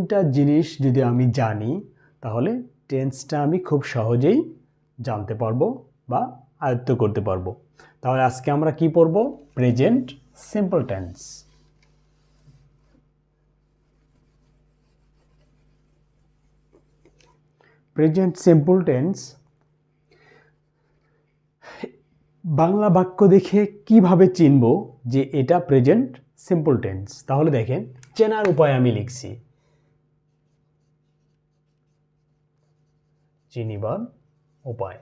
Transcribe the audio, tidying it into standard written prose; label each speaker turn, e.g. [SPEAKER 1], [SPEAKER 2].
[SPEAKER 1] তিনটা জিনিস যদি আমি জানি তাহলে টেন্সটা আমি খুব সহজেই জানতে পারবো বা আয়ত্ত করতে পারবো। তাহলে আজকে আমরা কি পড়ব? Present simple tense. Present simple tense Bangla বাক্য দেখে কিভাবে চিনব যে এটা প্রেজেন্ট সিম্পল টেন্স? তাহলে দেখেন, চেনার উপায় আমি লিখছি। চিনিবার উপায়।